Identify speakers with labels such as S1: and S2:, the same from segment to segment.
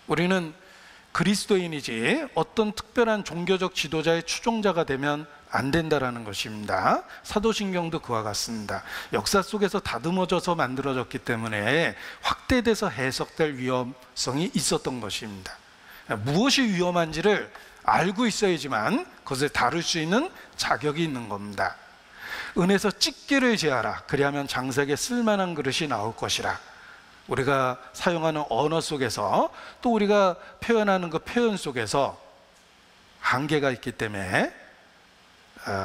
S1: 우리는 그리스도인이지 어떤 특별한 종교적 지도자의 추종자가 되면 안 된다라는 것입니다. 사도신경도 그와 같습니다. 역사 속에서 다듬어져서 만들어졌기 때문에 확대돼서 해석될 위험성이 있었던 것입니다. 무엇이 위험한지를 알고 있어야지만 그것을 다룰 수 있는 자격이 있는 겁니다. 은에서 찢기를 제하라. 그리하면 장색에 쓸만한 그릇이 나올 것이라. 우리가 사용하는 언어 속에서 또 우리가 표현하는 그 표현 속에서 한계가 있기 때문에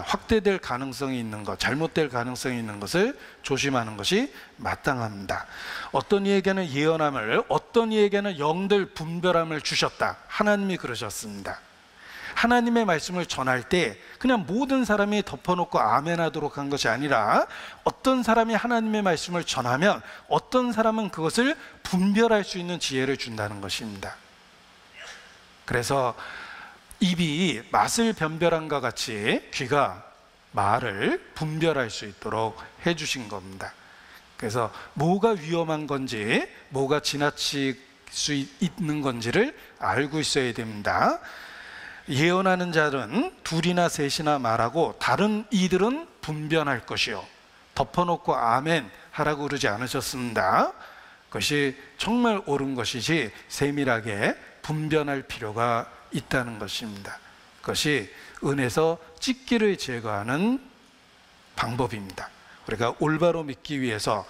S1: 확대될 가능성이 있는 것, 잘못될 가능성이 있는 것을 조심하는 것이 마땅합니다. 어떤 이에게는 예언함을, 어떤 이에게는 영들 분별함을 주셨다. 하나님이 그러셨습니다. 하나님의 말씀을 전할 때 그냥 모든 사람이 덮어놓고 아멘 하도록 한 것이 아니라 어떤 사람이 하나님의 말씀을 전하면 어떤 사람은 그것을 분별할 수 있는 지혜를 준다는 것입니다. 그래서 입이 맛을 변별함과 같이 귀가 말을 분별할 수 있도록 해주신 겁니다. 그래서 뭐가 위험한 건지, 뭐가 지나칠 수 있는 건지를 알고 있어야 됩니다. 예언하는 자는 둘이나 셋이나 말하고 다른 이들은 분별할 것이요, 덮어놓고 아멘 하라고 그러지 않으셨습니다. 그것이 정말 옳은 것이지 세밀하게 분별할 필요가 있다는 것입니다. 그것이 은에서 찢기를 제거하는 방법입니다. 우리가 올바로 믿기 위해서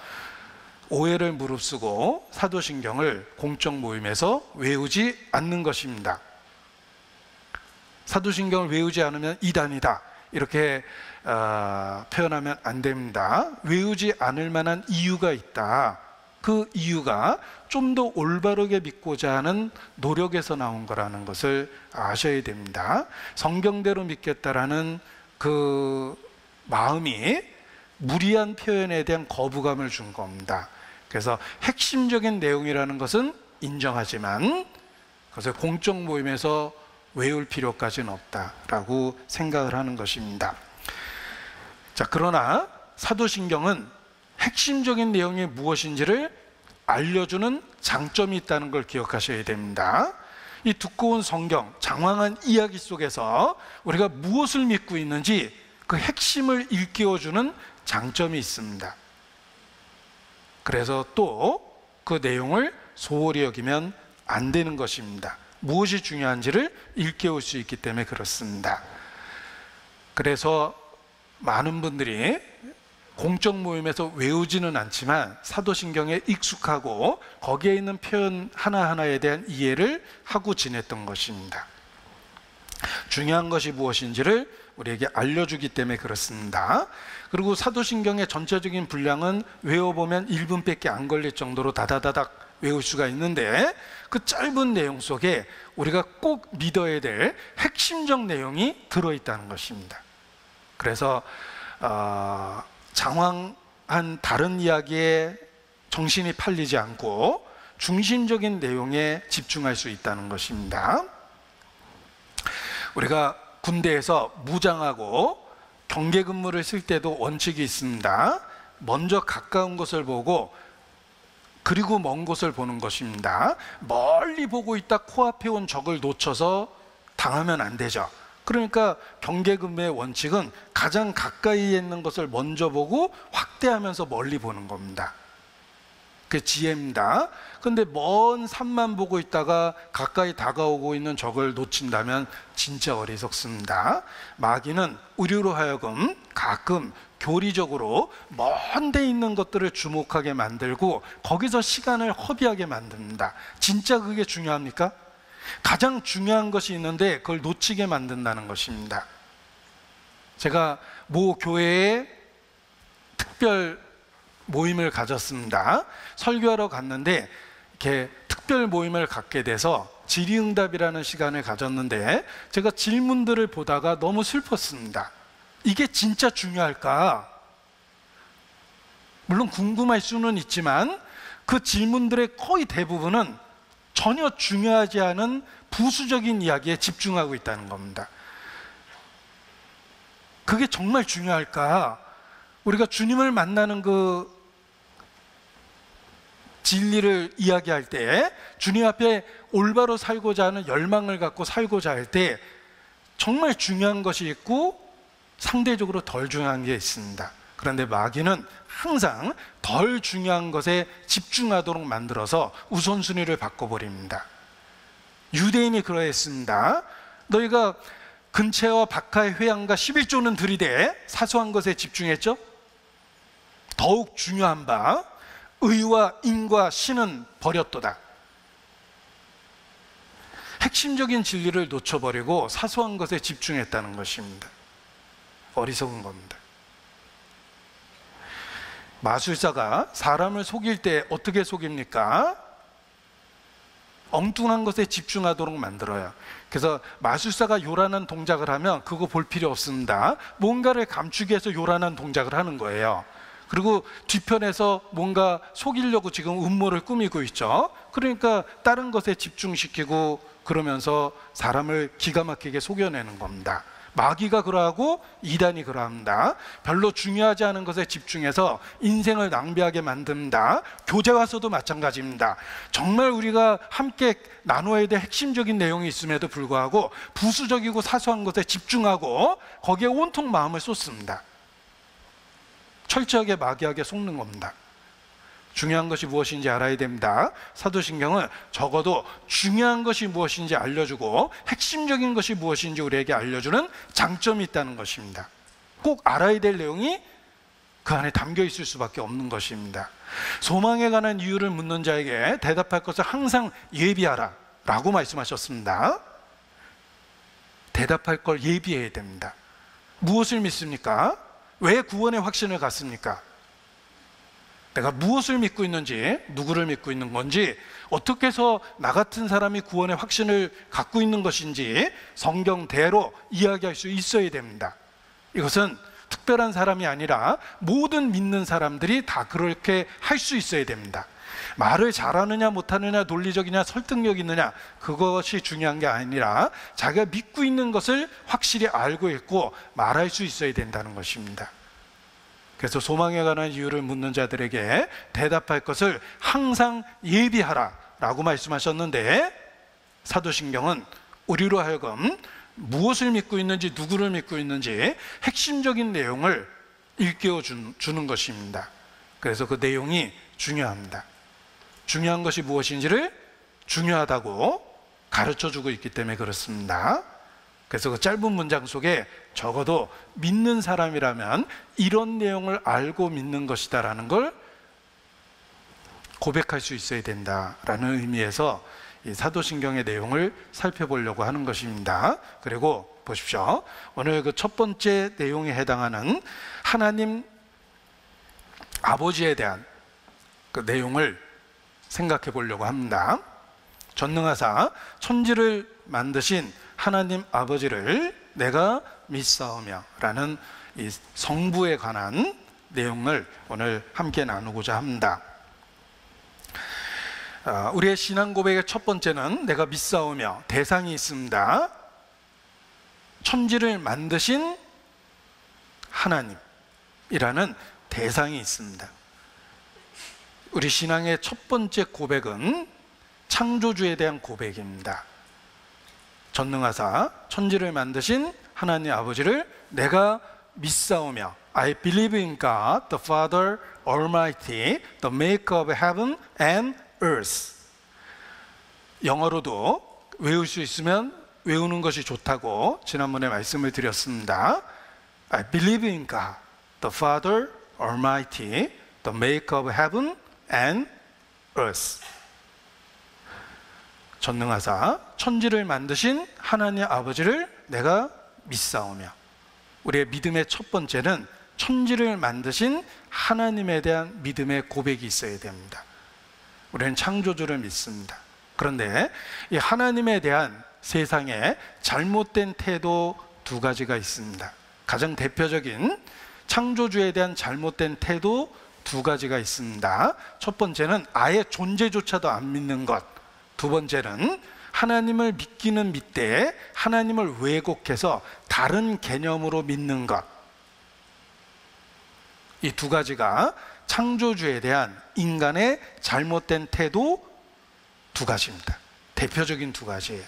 S1: 오해를 무릅쓰고 사도신경을 공적 모임에서 외우지 않는 것입니다. 사도신경을 외우지 않으면 이단이다, 이렇게 표현하면 안 됩니다. 외우지 않을 만한 이유가 있다. 그 이유가 좀 더 올바르게 믿고자 하는 노력에서 나온 거라는 것을 아셔야 됩니다. 성경대로 믿겠다라는 그 마음이 무리한 표현에 대한 거부감을 준 겁니다. 그래서 핵심적인 내용이라는 것은 인정하지만 그것을 공적 모임에서 외울 필요까지는 없다라고 생각을 하는 것입니다. 자, 그러나 사도신경은 핵심적인 내용이 무엇인지를 알려주는 장점이 있다는 걸 기억하셔야 됩니다. 이 두꺼운 성경, 장황한 이야기 속에서 우리가 무엇을 믿고 있는지 그 핵심을 일깨워주는 장점이 있습니다. 그래서 또 그 내용을 소홀히 여기면 안 되는 것입니다. 무엇이 중요한지를 일깨울 수 있기 때문에 그렇습니다. 그래서 많은 분들이 공적 모임에서 외우지는 않지만 사도신경에 익숙하고 거기에 있는 표현 하나하나에 대한 이해를 하고 지냈던 것입니다. 중요한 것이 무엇인지를 우리에게 알려주기 때문에 그렇습니다. 그리고 사도신경의 전체적인 분량은 외워보면 1분밖에 안 걸릴 정도로 다다다닥 외울 수가 있는데 그 짧은 내용 속에 우리가 꼭 믿어야 될 핵심적 내용이 들어있다는 것입니다. 그래서 장황한 다른 이야기에 정신이 팔리지 않고 중심적인 내용에 집중할 수 있다는 것입니다. 우리가 군대에서 무장하고 경계 근무를 쓸 때도 원칙이 있습니다. 먼저 가까운 곳을 보고 그리고 먼 곳을 보는 것입니다. 멀리 보고 있다 코앞에 온 적을 놓쳐서 당하면 안 되죠. 그러니까 경계 근무의 원칙은 가장 가까이에 있는 것을 먼저 보고 확대하면서 멀리 보는 겁니다. 그게 지혜입니다. 그런데 먼 산만 보고 있다가 가까이 다가오고 있는 적을 놓친다면 진짜 어리석습니다. 마귀는 우리로 하여금 가끔 교리적으로 먼 데 있는 것들을 주목하게 만들고 거기서 시간을 허비하게 만듭니다. 진짜 그게 중요합니까? 가장 중요한 것이 있는데 그걸 놓치게 만든다는 것입니다. 제가 모 교회에 특별 모임을 가졌습니다. 설교하러 갔는데 이렇게 특별 모임을 갖게 돼서 질의응답이라는 시간을 가졌는데 제가 질문들을 보다가 너무 슬펐습니다. 이게 진짜 중요할까? 물론 궁금할 수는 있지만 그 질문들의 거의 대부분은 전혀 중요하지 않은 부수적인 이야기에 집중하고 있다는 겁니다. 그게 정말 중요할까? 우리가 주님을 만나는 그 진리를 이야기할 때, 주님 앞에 올바로 살고자 하는 열망을 갖고 살고자 할 때 정말 중요한 것이 있고 상대적으로 덜 중요한 게 있습니다. 그런데 마귀는 항상 덜 중요한 것에 집중하도록 만들어서 우선순위를 바꿔버립니다. 유대인이 그러했습니다. 너희가 근체와 박하의 회양과 11조는 들이대 사소한 것에 집중했죠. 더욱 중요한 바 의와 인과 신은 버렸도다. 핵심적인 진리를 놓쳐버리고 사소한 것에 집중했다는 것입니다. 어리석은 겁니다. 마술사가 사람을 속일 때 어떻게 속입니까? 엉뚱한 것에 집중하도록 만들어요. 그래서 마술사가 요란한 동작을 하면 그거 볼 필요 없습니다. 뭔가를 감추기 위해서 요란한 동작을 하는 거예요. 그리고 뒤편에서 뭔가 속이려고 지금 음모를 꾸미고 있죠. 그러니까 다른 것에 집중시키고 그러면서 사람을 기가 막히게 속여내는 겁니다. 마귀가 그러하고 이단이 그러합니다. 별로 중요하지 않은 것에 집중해서 인생을 낭비하게 만듭니다. 교제 와서도 마찬가지입니다. 정말 우리가 함께 나눠야 될 핵심적인 내용이 있음에도 불구하고 부수적이고 사소한 것에 집중하고 거기에 온통 마음을 쏟습니다. 철저하게 마귀에게 속는 겁니다. 중요한 것이 무엇인지 알아야 됩니다. 사도신경은 적어도 중요한 것이 무엇인지 알려주고 핵심적인 것이 무엇인지 우리에게 알려주는 장점이 있다는 것입니다. 꼭 알아야 될 내용이 그 안에 담겨 있을 수밖에 없는 것입니다. 소망에 관한 이유를 묻는 자에게 대답할 것을 항상 예비하라 라고 말씀하셨습니다. 대답할 걸 예비해야 됩니다. 무엇을 믿습니까? 왜 구원의 확신을 갖습니까? 내가 무엇을 믿고 있는지, 누구를 믿고 있는 건지, 어떻게 해서 나 같은 사람이 구원의 확신을 갖고 있는 것인지 성경대로 이야기할 수 있어야 됩니다. 이것은 특별한 사람이 아니라 모든 믿는 사람들이 다 그렇게 할 수 있어야 됩니다. 말을 잘하느냐 못하느냐, 논리적이냐 설득력 있느냐, 그것이 중요한 게 아니라 자기가 믿고 있는 것을 확실히 알고 있고 말할 수 있어야 된다는 것입니다. 그래서 소망에 관한 이유를 묻는 자들에게 대답할 것을 항상 예비하라 라고 말씀하셨는데, 사도신경은 우리로 하여금 무엇을 믿고 있는지, 누구를 믿고 있는지 핵심적인 내용을 일깨워 주는 것입니다. 그래서 그 내용이 중요합니다. 중요한 것이 무엇인지를 중요하다고 가르쳐주고 있기 때문에 그렇습니다. 그래서 그 짧은 문장 속에 적어도 믿는 사람이라면 이런 내용을 알고 믿는 것이다 라는 걸 고백할 수 있어야 된다라는 의미에서 이 사도신경의 내용을 살펴보려고 하는 것입니다. 그리고 보십시오. 오늘 그 첫 번째 내용에 해당하는 하나님 아버지에 대한 그 내용을 생각해 보려고 합니다. 전능하사 천지를 만드신 하나님 아버지를 내가 믿사오며 라는 이 성부에 관한 내용을 오늘 함께 나누고자 합니다. 우리의 신앙 고백의 첫 번째는 내가 믿사오며 대상이 있습니다. 천지를 만드신 하나님이라는 대상이 있습니다. 우리 신앙의 첫 번째 고백은 창조주에 대한 고백입니다. 전능하사 천지를 만드신 하나님 아버지를 내가 믿사오며 I believe in God, the Father Almighty, the maker of heaven and earth. 영어로도 외울 수 있으면 외우는 것이 좋다고 지난번에 말씀을 드렸습니다. I believe in God, the Father Almighty, the maker of heaven and earth. 전능하사 천지를 만드신 하나님 아버지를 내가 믿사오며, 우리의 믿음의 첫 번째는 천지를 만드신 하나님에 대한 믿음의 고백이 있어야 됩니다. 우리는 창조주를 믿습니다. 그런데 이 하나님에 대한 세상에 잘못된 태도 두 가지가 있습니다. 가장 대표적인 창조주에 대한 잘못된 태도 두 가지가 있습니다. 첫 번째는 아예 존재조차도 안 믿는 것. 두 번째는 하나님을 믿기는 믿되 하나님을 왜곡해서 다른 개념으로 믿는 것. 이 두 가지가 창조주에 대한 인간의 잘못된 태도 두 가지입니다. 대표적인 두 가지예요.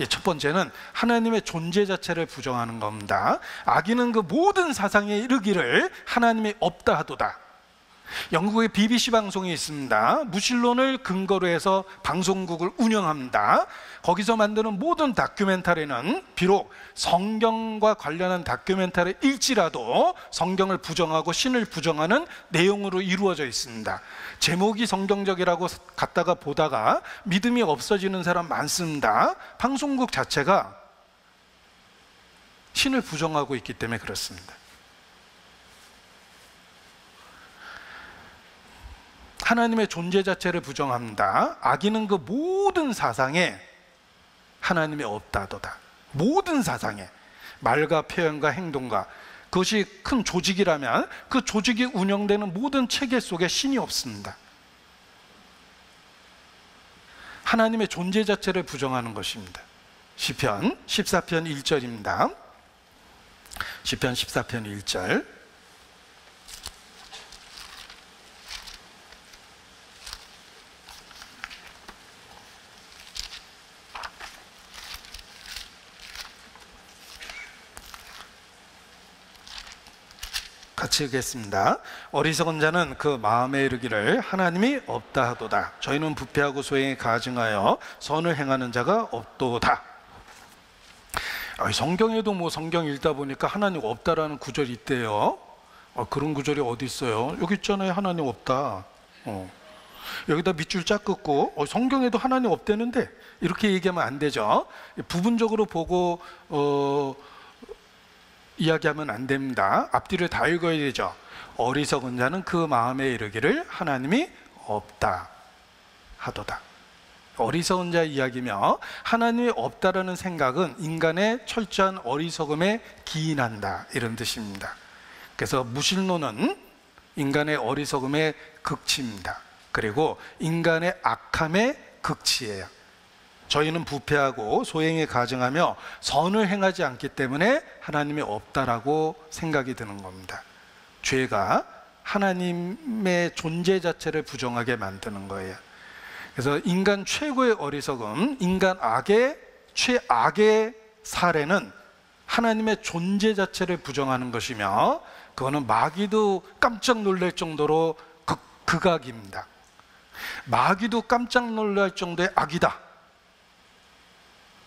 S1: 첫 번째는 하나님의 존재 자체를 부정하는 겁니다. 악인은 그 모든 사상에 이르기를 하나님이 없다 하도다. 영국의 BBC 방송이 있습니다. 무신론을 근거로 해서 방송국을 운영합니다. 거기서 만드는 모든 다큐멘터리는 비록 성경과 관련한 다큐멘터리일지라도 성경을 부정하고 신을 부정하는 내용으로 이루어져 있습니다. 제목이 성경적이라고 갖다가 보다가 믿음이 없어지는 사람 많습니다. 방송국 자체가 신을 부정하고 있기 때문에 그렇습니다. 하나님의 존재 자체를 부정합니다. 악인은 그 모든 사상에 하나님이 없다도다. 모든 사상에, 말과 표현과 행동과, 그것이 큰 조직이라면 그 조직이 운영되는 모든 체계 속에 신이 없습니다. 하나님의 존재 자체를 부정하는 것입니다. 시편 14편 1절입니다. 시편 14편 1절. 같이 읽겠습니다. 어리석은 자는 그 마음에 이르기를 하나님이 없다 하도다. 저희는 부패하고 소행에 가증하여 선을 행하는 자가 없도다. 성경에도 뭐 성경 읽다 보니까 하나님 없다라는 구절이 있대요. 그런 구절이 어디 있어요? 여기 있잖아요. 하나님 없다. 여기다 밑줄 쫙 긋고 성경에도 하나님 없대는데 이렇게 얘기하면 안 되죠. 부분적으로 보고 이야기하면 안 됩니다. 앞뒤를 다 읽어야 되죠. 어리석은 자는 그 마음에 이르기를 하나님이 없다 하도다. 어리석은 자 이야기며 하나님이 없다라는 생각은 인간의 철저한 어리석음에 기인한다, 이런 뜻입니다. 그래서 무신론은 인간의 어리석음의 극치입니다. 그리고 인간의 악함의 극치예요. 저희는 부패하고 소행에 가증하며 선을 행하지 않기 때문에 하나님이 없다라고 생각이 드는 겁니다. 죄가 하나님의 존재 자체를 부정하게 만드는 거예요. 그래서 인간 최고의 어리석음, 인간 악의 최악의 사례는 하나님의 존재 자체를 부정하는 것이며, 그거는 마귀도 깜짝 놀랄 정도로 극악입니다. 마귀도 깜짝 놀랄 정도의 악이다.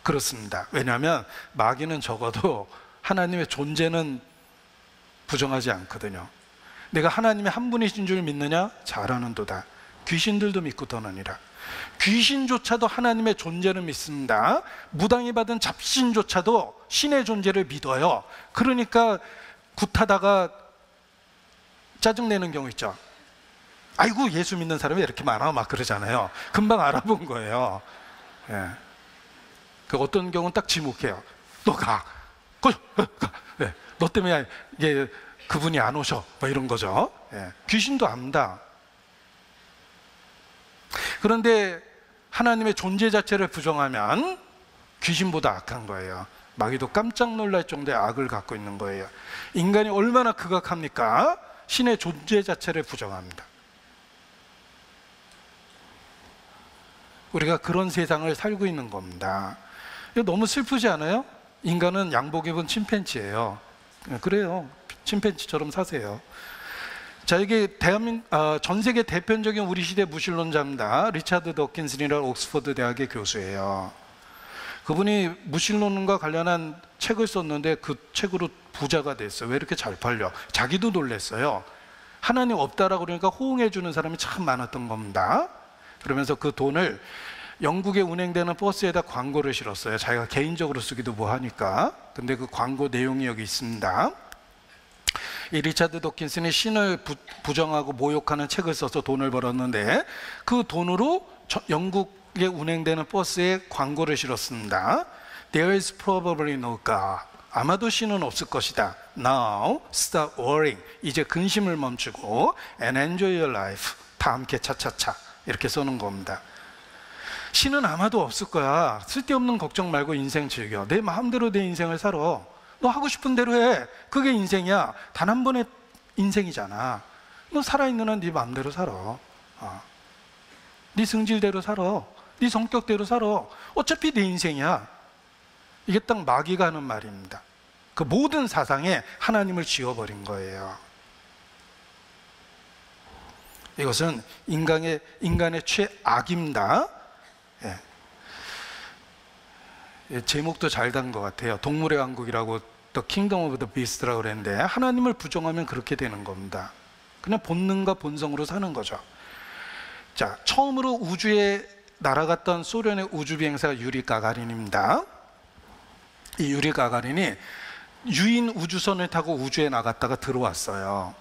S1: 그렇습니다. 왜냐하면 마귀는 적어도 하나님의 존재는 부정하지 않거든요. 내가 하나님의 한 분이신 줄 믿느냐? 잘하는도다. 귀신들도 믿고 떠나니라. 귀신조차도 하나님의 존재를 믿습니다. 무당이 받은 잡신조차도 신의 존재를 믿어요. 그러니까 굿하다가 짜증내는 경우 있죠. 아이고 예수 믿는 사람이 이렇게 많아 막 그러잖아요. 금방 알아본 거예요. 예. 그 어떤 경우는 딱 지목해요. 너 가. 네. 너 때문에 이게 그분이 안 오셔. 뭐 이런 거죠. 예. 귀신도 압니다. 그런데 하나님의 존재 자체를 부정하면 귀신보다 악한 거예요. 마귀도 깜짝 놀랄 정도의 악을 갖고 있는 거예요. 인간이 얼마나 극악합니까? 신의 존재 자체를 부정합니다. 우리가 그런 세상을 살고 있는 겁니다. 이거 너무 슬프지 않아요? 인간은 양복 입은 침팬지예요. 그래요. 침팬지처럼 사세요. 자, 이게 전 세계 대표적인 우리 시대 무신론자입니다. 리차드 더킨슨이라는 옥스퍼드 대학의 교수예요. 그분이 무신론과 관련한 책을 썼는데 그 책으로 부자가 됐어요. 왜 이렇게 잘 팔려? 자기도 놀랐어요. 하나님 없다라고 그러니까 호응해 주는 사람이 참 많았던 겁니다. 그러면서 그 돈을 영국에 운행되는 버스에다 광고를 실었어요. 자기가 개인적으로 쓰기도 뭐하니까. 근데 그 광고 내용이 여기 있습니다. 이 리차드 도킨슨이 신을 부정하고 모욕하는 책을 써서 돈을 벌었는데, 그 돈으로 영국에 운행되는 버스에 광고를 실었습니다. There is probably no God. 아마도 신은 없을 것이다. Now stop worrying. 이제 근심을 멈추고 and enjoy your life. 다 함께 차차차. 이렇게 써놓은 겁니다. 신은 아마도 없을 거야. 쓸데없는 걱정 말고 인생 즐겨. 내 마음대로 내 인생을 살아. 너 하고 싶은 대로 해. 그게 인생이야. 단 한 번의 인생이잖아. 너 살아있는 한 네 마음대로 살아. 네 성질대로 살아. 네 성격대로 살아. 어차피 네 인생이야. 이게 딱 마귀가 하는 말입니다. 그 모든 사상에 하나님을 지워버린 거예요. 이것은 인간의 최악입니다. 예. 제목도 잘 단 것 같아요. 동물의 왕국이라고 The Kingdom of the Beast라고 그랬는데, 하나님을 부정하면 그렇게 되는 겁니다. 그냥 본능과 본성으로 사는 거죠. 자, 처음으로 우주에 날아갔던 소련의 우주비행사가 유리 가가린입니다. 이 유리 가가린이 유인 우주선을 타고 우주에 나갔다가 들어왔어요.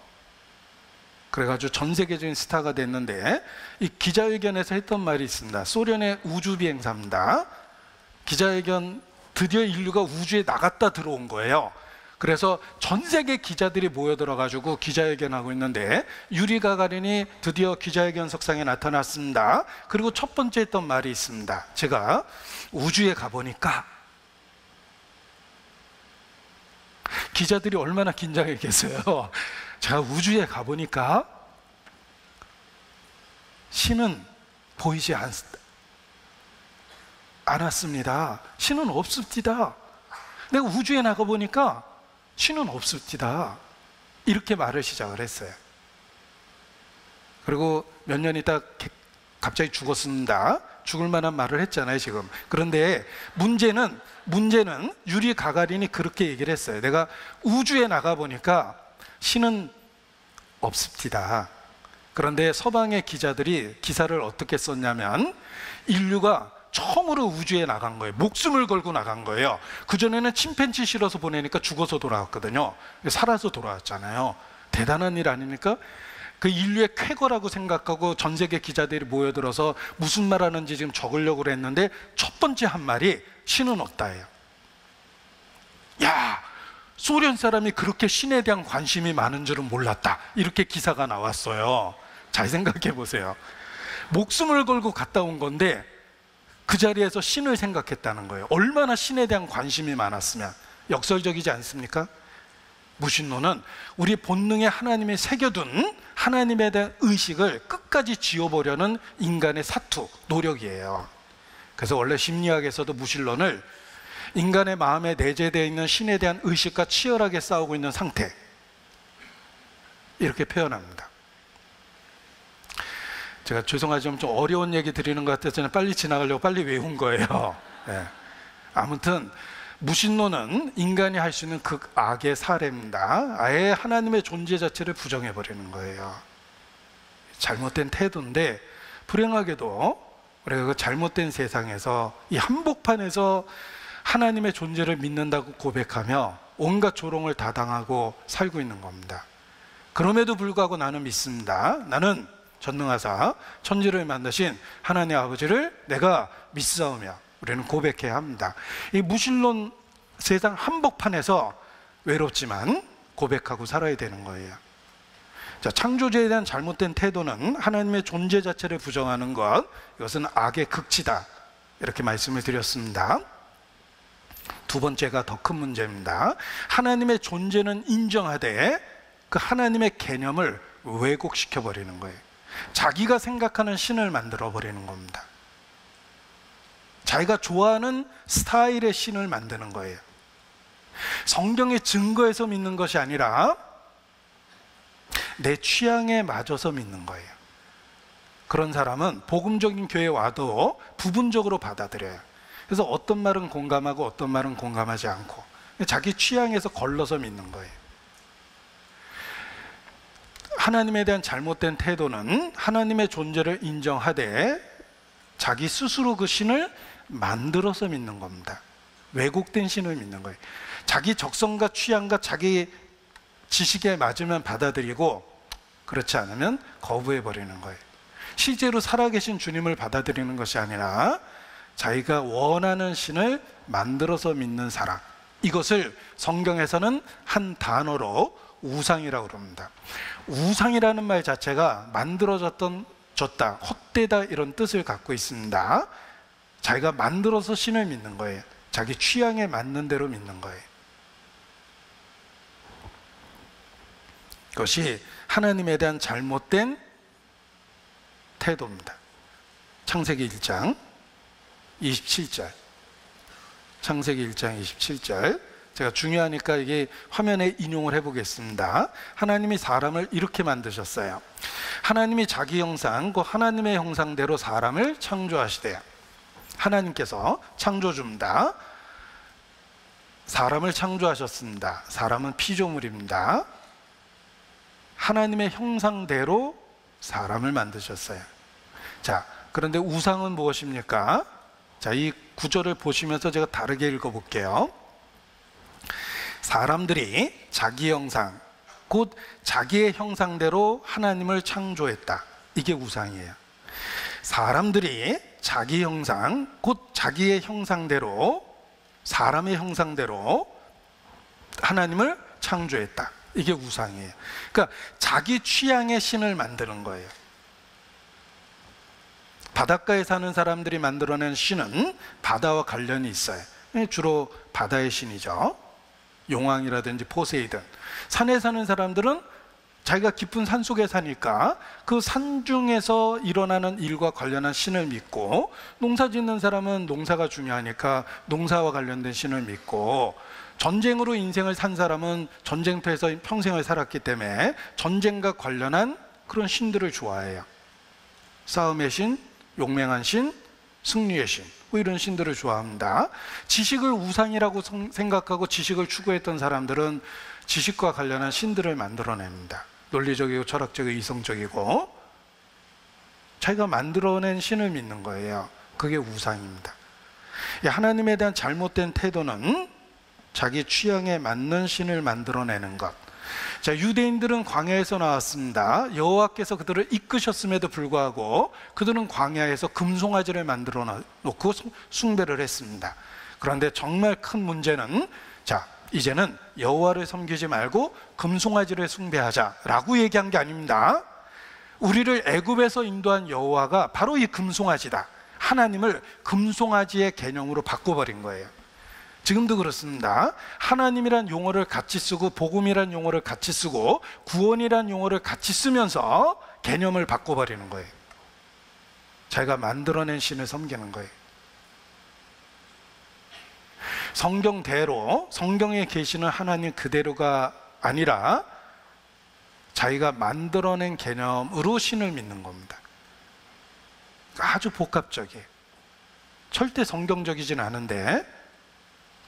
S1: 그래가지고 전 세계적인 스타가 됐는데, 이 기자회견에서 했던 말이 있습니다. 소련의 우주비행사입니다. 기자회견, 드디어 인류가 우주에 나갔다 들어온 거예요. 그래서 전 세계 기자들이 모여들어가지고 기자회견하고 있는데, 유리 가가린이 드디어 기자회견석상에 나타났습니다. 그리고 첫 번째 했던 말이 있습니다. 제가 우주에 가보니까, 기자들이 얼마나 긴장했겠어요. 제가 우주에 가보니까 신은 보이지 않았습니다. 신은 없습니다. 내가 우주에 나가보니까 신은 없습니다. 이렇게 말을 시작을 했어요. 그리고 몇 년 있다 갑자기 죽었습니다. 죽을 만한 말을 했잖아요, 지금. 그런데 문제는 유리 가가린이 그렇게 얘기를 했어요. 내가 우주에 나가보니까 신은 없습니다. 그런데 서방의 기자들이 기사를 어떻게 썼냐면, 인류가 처음으로 우주에 나간 거예요. 목숨을 걸고 나간 거예요. 그전에는 침팬지 실어서 보내니까 죽어서 돌아왔거든요. 살아서 돌아왔잖아요. 대단한 일 아닙니까? 그 인류의 쾌거라고 생각하고 전 세계 기자들이 모여들어서 무슨 말 하는지 지금 적으려고 했는데, 첫 번째 한 말이 신은 없다예요. 야, 소련 사람이 그렇게 신에 대한 관심이 많은 줄은 몰랐다. 이렇게 기사가 나왔어요. 잘 생각해 보세요. 목숨을 걸고 갔다 온 건데 그 자리에서 신을 생각했다는 거예요. 얼마나 신에 대한 관심이 많았으면. 역설적이지 않습니까? 무신론은 우리 본능에 하나님이 새겨둔 하나님에 대한 의식을 끝까지 지워보려는 인간의 사투, 노력이에요. 그래서 원래 심리학에서도 무신론을 인간의 마음에 내재되어 있는 신에 대한 의식과 치열하게 싸우고 있는 상태, 이렇게 표현합니다. 제가 죄송하지만 좀 어려운 얘기 드리는 것 같아서 빨리 지나가려고 빨리 외운 거예요. 네. 아무튼 무신론은 인간이 할 수 있는 극악의 사례입니다. 아예 하나님의 존재 자체를 부정해버리는 거예요. 잘못된 태도인데, 불행하게도 우리가 그 잘못된 세상에서, 이 한복판에서 하나님의 존재를 믿는다고 고백하며 온갖 조롱을 다 당하고 살고 있는 겁니다. 그럼에도 불구하고 나는 믿습니다. 나는 전능하사 천지를 만드신 하나님 아버지를 내가 믿사오며, 우리는 고백해야 합니다. 이 무신론 세상 한복판에서 외롭지만 고백하고 살아야 되는 거예요. 자, 창조주에 대한 잘못된 태도는 하나님의 존재 자체를 부정하는 것, 이것은 악의 극치다, 이렇게 말씀을 드렸습니다. 두 번째가 더 큰 문제입니다. 하나님의 존재는 인정하되 그 하나님의 개념을 왜곡시켜 버리는 거예요. 자기가 생각하는 신을 만들어 버리는 겁니다. 자기가 좋아하는 스타일의 신을 만드는 거예요. 성경의 증거에서 믿는 것이 아니라 내 취향에 맞아서 믿는 거예요. 그런 사람은 복음적인 교회에 와도 부분적으로 받아들여요. 그래서 어떤 말은 공감하고 어떤 말은 공감하지 않고 자기 취향에서 걸러서 믿는 거예요. 하나님에 대한 잘못된 태도는 하나님의 존재를 인정하되 자기 스스로 그 신을 만들어서 믿는 겁니다. 왜곡된 신을 믿는 거예요. 자기 적성과 취향과 자기 지식에 맞으면 받아들이고 그렇지 않으면 거부해버리는 거예요. 실제로 살아계신 주님을 받아들이는 것이 아니라 자기가 원하는 신을 만들어서 믿는 사람, 이것을 성경에서는 한 단어로 우상이라고 그럽니다. 우상이라는 말 자체가 만들어졌다, 헛되다, 이런 뜻을 갖고 있습니다. 자기가 만들어서 신을 믿는 거예요. 자기 취향에 맞는 대로 믿는 거예요. 것이 하나님에 대한 잘못된 태도입니다. 창세기 1장 27절. 창세기 1장 27절. 제가 중요하니까 이게 화면에 인용을 해보겠습니다. 하나님이 사람을 이렇게 만드셨어요. 하나님이 자기 형상, 그 하나님의 형상대로 사람을 창조하시대요. 하나님께서 창조주입니다. 사람을 창조하셨습니다. 사람은 피조물입니다. 하나님의 형상대로 사람을 만드셨어요. 자, 그런데 우상은 무엇입니까? 자, 이 구절을 보시면서 제가 다르게 읽어볼게요. 사람들이 자기 형상, 곧 자기의 형상대로 하나님을 창조했다. 이게 우상이에요. 사람들이 자기 형상, 곧 자기의 형상대로, 사람의 형상대로 하나님을 창조했다. 이게 우상이에요. 그러니까 자기 취향의 신을 만드는 거예요. 바닷가에 사는 사람들이 만들어낸 신은 바다와 관련이 있어요. 주로 바다의 신이죠. 용왕이라든지 포세이돈. 산에 사는 사람들은 자기가 깊은 산 속에 사니까 그 산 중에서 일어나는 일과 관련한 신을 믿고, 농사 짓는 사람은 농사가 중요하니까 농사와 관련된 신을 믿고, 전쟁으로 인생을 산 사람은 전쟁터에서 평생을 살았기 때문에 전쟁과 관련한 그런 신들을 좋아해요. 싸움의 신, 용맹한 신, 승리의 신, 뭐 이런 신들을 좋아합니다. 지식을 우상이라고 생각하고 지식을 추구했던 사람들은 지식과 관련한 신들을 만들어냅니다. 논리적이고 철학적이고 이성적이고 자기가 만들어낸 신을 믿는 거예요. 그게 우상입니다. 하나님에 대한 잘못된 태도는 자기 취향에 맞는 신을 만들어내는 것. 자, 유대인들은 광야에서 나왔습니다. 여호와께서 그들을 이끄셨음에도 불구하고 그들은 광야에서 금송아지를 만들어 놓고 숭배를 했습니다. 그런데 정말 큰 문제는, 자, 이제는 여호와를 섬기지 말고 금송아지를 숭배하자라고 얘기한 게 아닙니다. 우리를 애굽에서 인도한 여호와가 바로 이 금송아지다. 하나님을 금송아지의 개념으로 바꿔버린 거예요. 지금도 그렇습니다. 하나님이란 용어를 같이 쓰고 복음이란 용어를 같이 쓰고 구원이란 용어를 같이 쓰면서 개념을 바꿔버리는 거예요. 자기가 만들어낸 신을 섬기는 거예요. 성경대로, 성경에 계시는 하나님 그대로가 아니라 자기가 만들어낸 개념으로 신을 믿는 겁니다. 아주 복합적이에요. 절대 성경적이진 않은데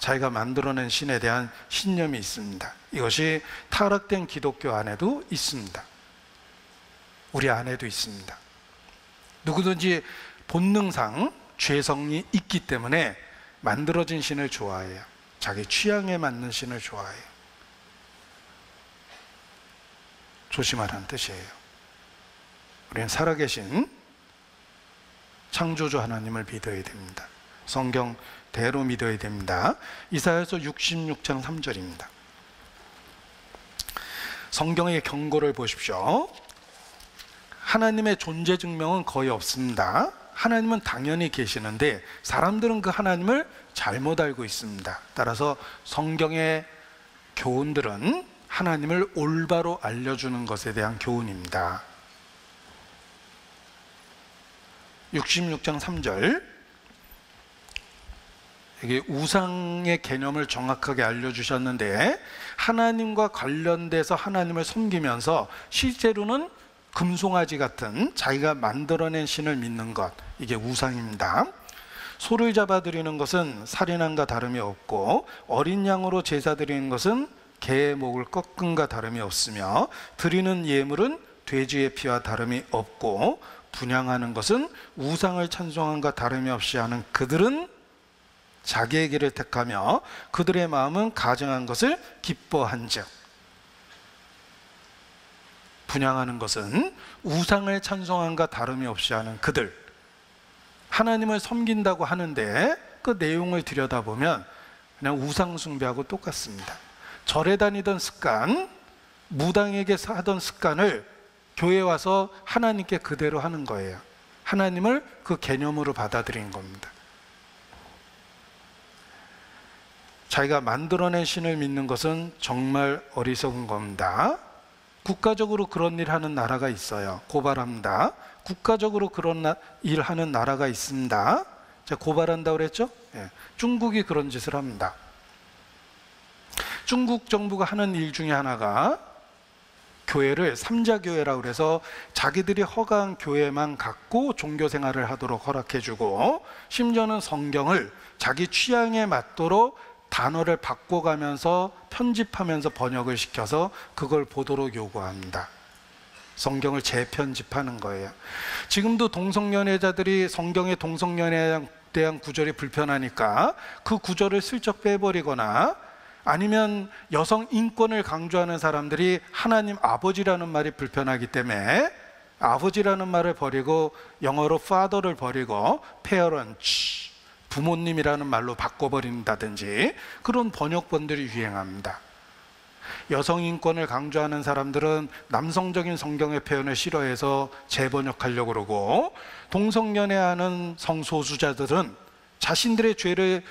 S1: 자기가 만들어낸 신에 대한 신념이 있습니다. 이것이 타락된 기독교 안에도 있습니다. 우리 안에도 있습니다. 누구든지 본능상 죄성이 있기 때문에 만들어진 신을 좋아해요. 자기 취향에 맞는 신을 좋아해요. 조심하라는 뜻이에요. 우리는 살아계신 창조주 하나님을 믿어야 됩니다. 성경대로 믿어야 됩니다. 이사야서 66장 3절입니다. 성경의 경고를 보십시오. 하나님의 존재 증명은 거의 없습니다. 하나님은 당연히 계시는데 사람들은 그 하나님을 잘못 알고 있습니다. 따라서 성경의 교훈들은 하나님을 올바로 알려주는 것에 대한 교훈입니다. 66장 3절, 이게 우상의 개념을 정확하게 알려주셨는데 하나님과 관련돼서 하나님을 섬기면서 실제로는 금송아지 같은 자기가 만들어낸 신을 믿는 것, 이게 우상입니다. 소를 잡아드리는 것은 살인함과 다름이 없고 어린 양으로 제사 드리는 것은 개의 목을 꺾음과 다름이 없으며 드리는 예물은 돼지의 피와 다름이 없고 분향하는 것은 우상을 찬송함과 다름이 없이 하는 그들은 자기의 길을 택하며 그들의 마음은 가증한 것을 기뻐한즉. 분향하는 것은 우상을 찬송함과 다름이 없이 하는 그들, 하나님을 섬긴다고 하는데 그 내용을 들여다보면 그냥 우상 숭배하고 똑같습니다. 절에 다니던 습관, 무당에게 하던 습관을 교회에 와서 하나님께 그대로 하는 거예요. 하나님을 그 개념으로 받아들인 겁니다. 자기가 만들어낸 신을 믿는 것은 정말 어리석은 겁니다. 국가적으로 그런 일 하는 나라가 있어요. 고발합니다. 국가적으로 그런 일 하는 나라가 있습니다. 제가 고발한다고 그랬죠? 예. 중국이 그런 짓을 합니다. 중국 정부가 하는 일 중에 하나가 교회를 삼자교회라고 그래서 자기들이 허가한 교회만 갖고 종교 생활을 하도록 허락해주고, 심지어는 성경을 자기 취향에 맞도록 단어를 바꿔가면서 편집하면서 번역을 시켜서 그걸 보도록 요구합니다. 성경을 재편집하는 거예요. 지금도 동성연애자들이 성경의 동성연애에 대한 구절이 불편하니까 그 구절을 슬쩍 빼버리거나, 아니면 여성 인권을 강조하는 사람들이 하나님 아버지라는 말이 불편하기 때문에 아버지라는 말을 버리고 영어로 father를 버리고 parents, 부모님이라는 말로 바꿔버린다든지 그런 번역본들이 유행합니다. 여성 인권을 강조하는 사람들은 남성적인 성경의 표현을 싫어해서 재번역하려고 그러고, 동성연애하는 성소수자들은 자신들의 죄를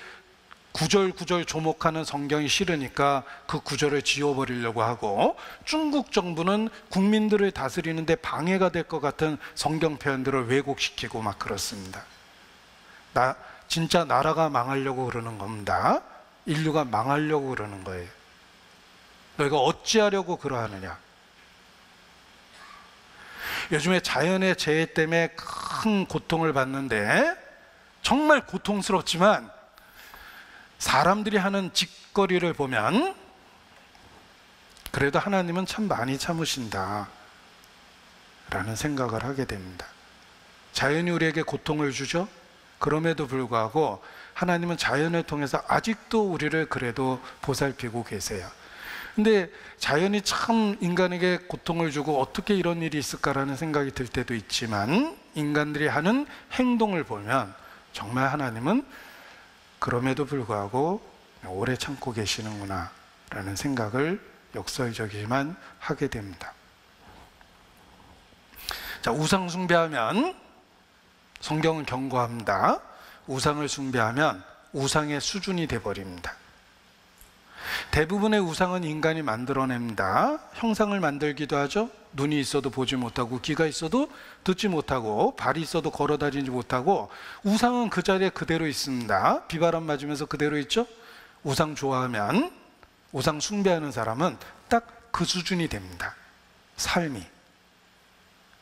S1: 구절 조목하는 성경이 싫으니까 그 구절을 지워버리려고 하고, 중국 정부는 국민들을 다스리는데 방해가 될 것 같은 성경 표현들을 왜곡시키고 막 그렇습니다. 진짜 나라가 망하려고 그러는 겁니다. 인류가 망하려고 그러는 거예요. 너희가 어찌하려고 그러하느냐. 요즘에 자연의 재해 때문에 큰 고통을 받는데, 정말 고통스럽지만 사람들이 하는 짓거리를 보면 그래도 하나님은 참 많이 참으신다 라는 생각을 하게 됩니다. 자연이 우리에게 고통을 주죠. 그럼에도 불구하고 하나님은 자연을 통해서 아직도 우리를 그래도 보살피고 계세요. 근데 자연이 참 인간에게 고통을 주고 어떻게 이런 일이 있을까라는 생각이 들 때도 있지만, 인간들이 하는 행동을 보면 정말 하나님은 그럼에도 불구하고 오래 참고 계시는구나 라는 생각을 역설적이지만 하게 됩니다. 자, 우상 숭배하면 성경은 경고합니다. 우상을 숭배하면 우상의 수준이 돼버립니다. 대부분의 우상은 인간이 만들어냅니다. 형상을 만들기도 하죠. 눈이 있어도 보지 못하고, 귀가 있어도 듣지 못하고, 발이 있어도 걸어다니지 못하고, 우상은 그 자리에 그대로 있습니다. 비바람 맞으면서 그대로 있죠. 우상 좋아하면, 우상 숭배하는 사람은 딱 그 수준이 됩니다. 삶이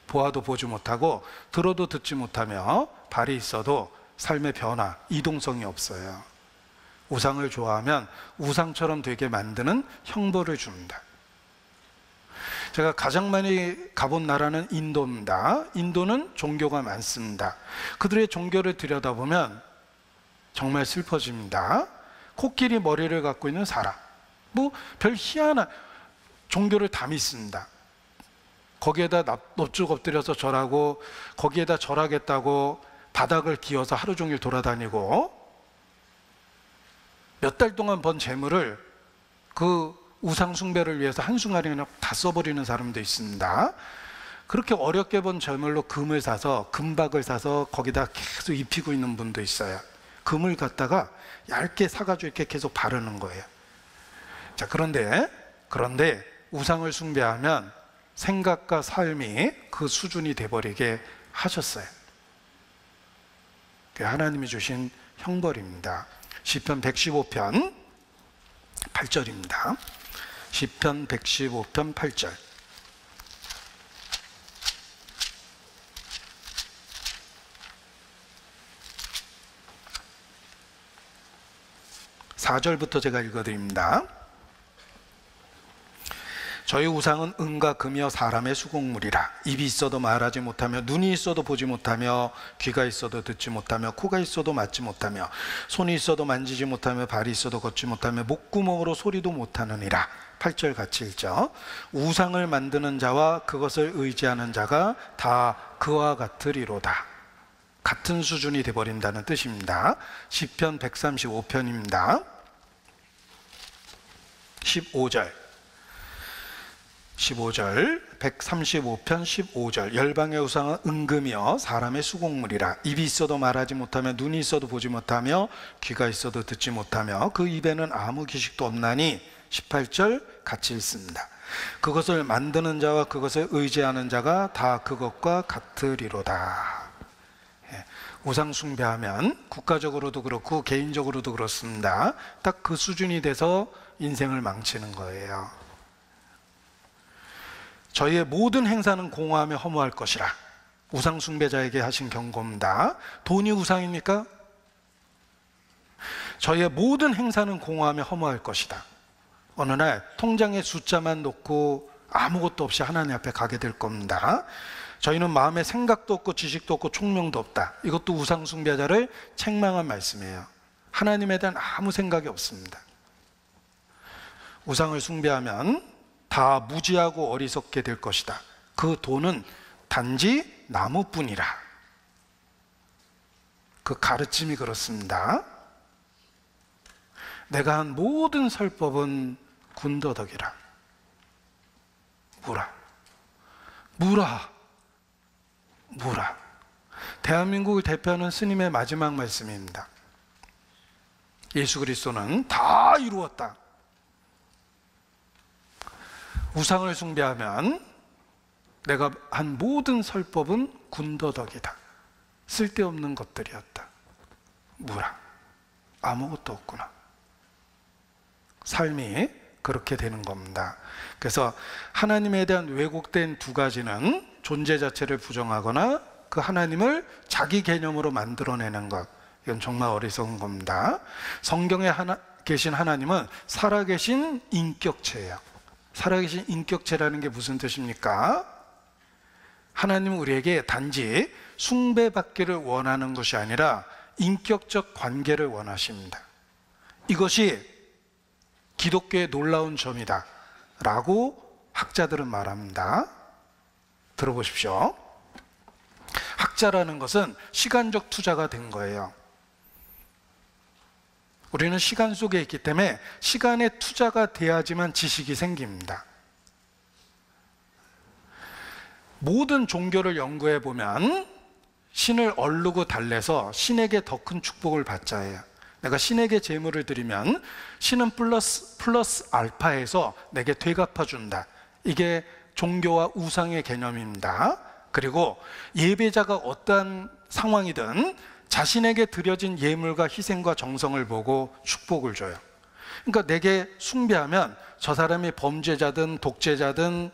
S1: 보아도 보지 못하고 들어도 듣지 못하며 발이 있어도 삶의 변화, 이동성이 없어요. 우상을 좋아하면 우상처럼 되게 만드는 형벌을 줍니다. 제가 가장 많이 가본 나라는 인도입니다. 인도는 종교가 많습니다. 그들의 종교를 들여다보면 정말 슬퍼집니다. 코끼리 머리를 갖고 있는 사람, 뭐 별 희한한 종교를 다 믿습니다. 거기에다 넙죽 엎드려서 절하고, 거기에다 절하겠다고 바닥을 기어서 하루 종일 돌아다니고, 몇 달 동안 번 재물을 그 우상 숭배를 위해서 한순간에 그냥 다 써버리는 사람도 있습니다. 그렇게 어렵게 번 재물로 금을 사서, 금박을 사서 거기다 계속 입히고 있는 분도 있어요. 금을 갖다가 얇게 사가지고 이렇게 계속 바르는 거예요. 자, 그런데 우상을 숭배하면 생각과 삶이 그 수준이 돼버리게 하셨어요. 그게 하나님이 주신 형벌입니다. 시편 115편 8절입니다. 시편 115편 8절. (4절부터) 제가 읽어드립니다. 저희 우상은 은과 금이여 사람의 수공물이라. 입이 있어도 말하지 못하며, 눈이 있어도 보지 못하며, 귀가 있어도 듣지 못하며, 코가 있어도 맡지 못하며, 손이 있어도 만지지 못하며, 발이 있어도 걷지 못하며, 목구멍으로 소리도 못하느니라. 8절 같이 읽죠. 우상을 만드는 자와 그것을 의지하는 자가 다 그와 같으리로다. 같은 수준이 되어버린다는 뜻입니다. 시편 135편입니다. 15절 135편 15절. 열방의 우상은 은금이여 사람의 수공물이라. 입이 있어도 말하지 못하며, 눈이 있어도 보지 못하며, 귀가 있어도 듣지 못하며, 그 입에는 아무 기식도 없나니. 18절 같이 읽습니다. 그것을 만드는 자와 그것을 의지하는 자가 다 그것과 같으리로다. 우상 숭배하면 국가적으로도 그렇고 개인적으로도 그렇습니다. 딱 그 수준이 돼서 인생을 망치는 거예요. 저희의 모든 행사는 공허하며 허무할 것이라. 우상 숭배자에게 하신 경고입니다. 돈이 우상입니까? 저희의 모든 행사는 공허하며 허무할 것이다. 어느 날 통장에 숫자만 놓고 아무것도 없이 하나님 앞에 가게 될 겁니다. 저희는 마음에 생각도 없고 지식도 없고 총명도 없다. 이것도 우상 숭배자를 책망한 말씀이에요. 하나님에 대한 아무 생각이 없습니다. 우상을 숭배하면 다 무지하고 어리석게 될 것이다. 그 돈은 단지 나무뿐이라. 그 가르침이 그렇습니다. 내가 한 모든 설법은 군더더기라. 무라. 대한민국을 대표하는 스님의 마지막 말씀입니다. 예수 그리스도는 다 이루었다. 우상을 숭배하면 내가 한 모든 설법은 군더더기다. 쓸데없는 것들이었다. 아무것도 없구나. 삶이 그렇게 되는 겁니다. 그래서 하나님에 대한 왜곡된 두 가지는 존재 자체를 부정하거나 그 하나님을 자기 개념으로 만들어내는 것. 이건 정말 어리석은 겁니다. 성경에 계신 하나님은 살아계신 인격체예요. 살아계신 인격체라는 게 무슨 뜻입니까? 하나님은 우리에게 단지 숭배받기를 원하는 것이 아니라 인격적 관계를 원하십니다. 이것이 기독교의 놀라운 점이다 라고 학자들은 말합니다. 들어보십시오. 학자라는 것은 시간적 투자가 된 거예요. 우리는 시간 속에 있기 때문에 시간의 투자가 돼야지만 지식이 생깁니다. 모든 종교를 연구해 보면 신을 얼르고 달래서 신에게 더 큰 축복을 받자예요. 내가 신에게 제물을 드리면 신은 플러스 알파에서 내게 되갚아 준다. 이게 종교와 우상의 개념입니다. 그리고 예배자가 어떠한 상황이든 자신에게 드려진 예물과 희생과 정성을 보고 축복을 줘요. 그러니까 내게 숭배하면 저 사람이 범죄자든 독재자든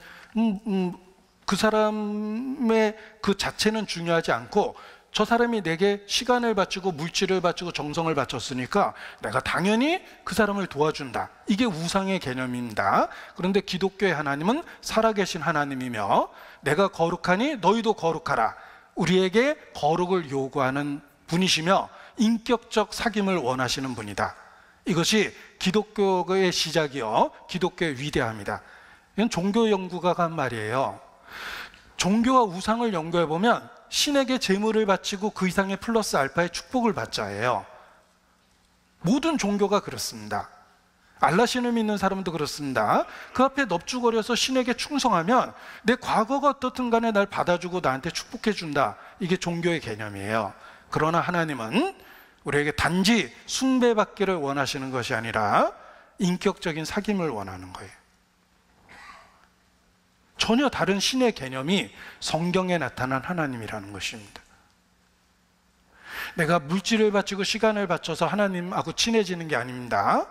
S1: 그 사람의 그 자체는 중요하지 않고 저 사람이 내게 시간을 바치고 물질을 바치고 정성을 바쳤으니까 내가 당연히 그 사람을 도와준다. 이게 우상의 개념입니다. 그런데 기독교의 하나님은 살아계신 하나님이며 내가 거룩하니 너희도 거룩하라. 우리에게 거룩을 요구하는 분이시며 인격적 사귐을 원하시는 분이다. 이것이 기독교의 시작이요 기독교의 위대함이다. 이건 종교 연구가가 한 말이에요. 종교와 우상을 연구해 보면 신에게 제물을 바치고 그 이상의 플러스 알파의 축복을 받자예요. 모든 종교가 그렇습니다. 알라신을 믿는 사람도 그렇습니다. 그 앞에 넙죽거려서 신에게 충성하면 내 과거가 어떻든 간에 날 받아주고 나한테 축복해 준다. 이게 종교의 개념이에요. 그러나 하나님은 우리에게 단지 숭배받기를 원하시는 것이 아니라 인격적인 사귐을 원하는 거예요. 전혀 다른 신의 개념이 성경에 나타난 하나님이라는 것입니다. 내가 물질을 바치고 시간을 바쳐서 하나님하고 친해지는 게 아닙니다.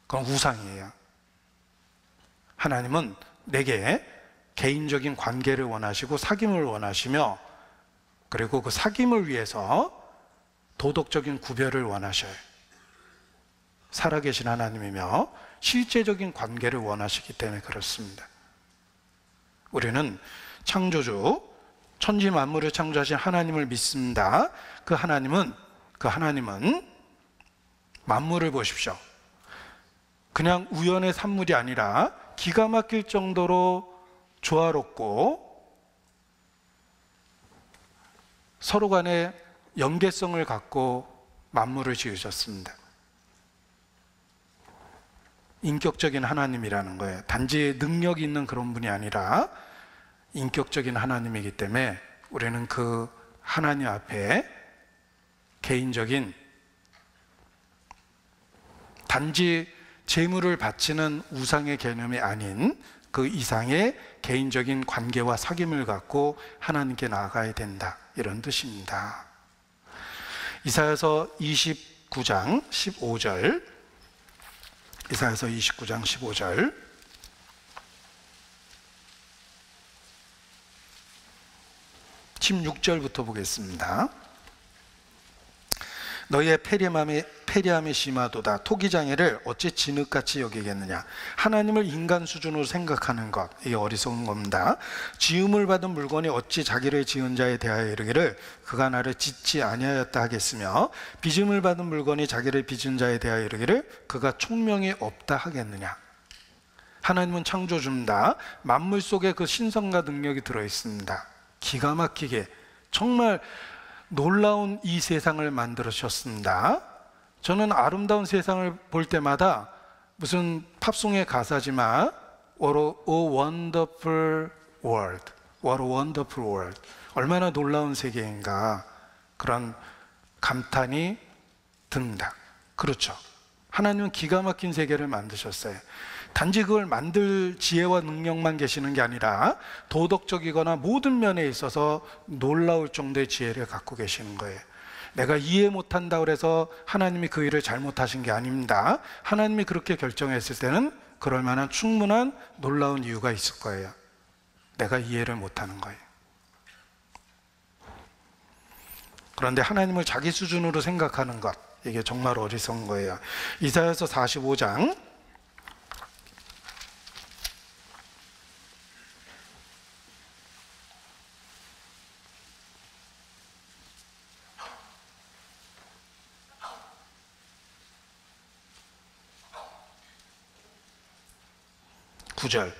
S1: 그건 우상이에요. 하나님은 내게 개인적인 관계를 원하시고 사귐을 원하시며 그리고 그 사귐을 위해서 도덕적인 구별을 원하셔요. 살아계신 하나님이며 실제적인 관계를 원하시기 때문에 그렇습니다. 우리는 창조주, 천지 만물을 창조하신 하나님을 믿습니다. 그 하나님은 만물을 보십시오. 그냥 우연의 산물이 아니라 기가 막힐 정도로 조화롭고 서로 간에 연계성을 갖고 만물을 지으셨습니다. 인격적인 하나님이라는 거예요. 단지 능력이 있는 그런 분이 아니라 인격적인 하나님이기 때문에 우리는 그 하나님 앞에 개인적인 단지 재물을 바치는 우상의 개념이 아닌 그 이상의 개인적인 관계와 사귐을 갖고 하나님께 나아가야 된다, 이런 뜻입니다. 이사야서 29장 15절, 이사야서 29장 15절, 16절부터 보겠습니다. 너희의 패리함이 심하도다. 토기장애를 어찌 진흙같이 여기겠느냐. 하나님을 인간 수준으로 생각하는 것, 이게 어리석은 겁니다. 지음을 받은 물건이 어찌 자기를 지은 자에 대하여 이르기를 그가 나를 짓지 아니하였다 하겠으며, 빚음을 받은 물건이 자기를 빚은 자에 대하여 이르기를 그가 총명이 없다 하겠느냐. 하나님은 창조주입니다. 만물 속에 그 신성과 능력이 들어있습니다. 기가 막히게 정말 놀라운 이 세상을 만들으셨습니다. 저는 아름다운 세상을 볼 때마다 무슨 팝송의 가사지만 What a wonderful world, What a wonderful world, 얼마나 놀라운 세계인가, 그런 감탄이 듭니다. 그렇죠. 하나님은 기가 막힌 세계를 만드셨어요. 단지 그걸 만들 지혜와 능력만 계시는 게 아니라 도덕적이거나 모든 면에 있어서 놀라울 정도의 지혜를 갖고 계시는 거예요. 내가 이해 못한다고 해서 하나님이 그 일을 잘못하신 게 아닙니다. 하나님이 그렇게 결정했을 때는 그럴 만한 충분한 놀라운 이유가 있을 거예요. 내가 이해를 못하는 거예요. 그런데 하나님을 자기 수준으로 생각하는 것, 이게 정말 어리석은 거예요. 이사야서 45장 9절,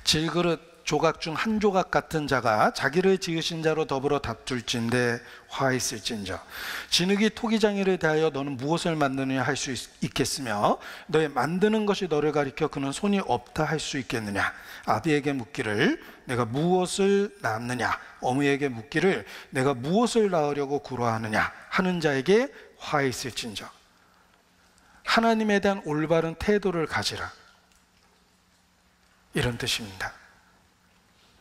S1: 질그릇 조각 중 한 조각 같은 자가 자기를 지으신 자로 더불어 다툴진대 화 있을진저. 진흙이 토기장애를 대하여 너는 무엇을 만드느냐 할 수 있겠으며, 너의 만드는 것이 너를 가리켜 그는 손이 없다 할 수 있겠느냐. 아비에게 묻기를 내가 무엇을 낳았느냐, 어머니에게 묻기를 내가 무엇을 낳으려고 구로하느냐 하는 자에게 화 있을진저. 하나님에 대한 올바른 태도를 가지라, 이런 뜻입니다.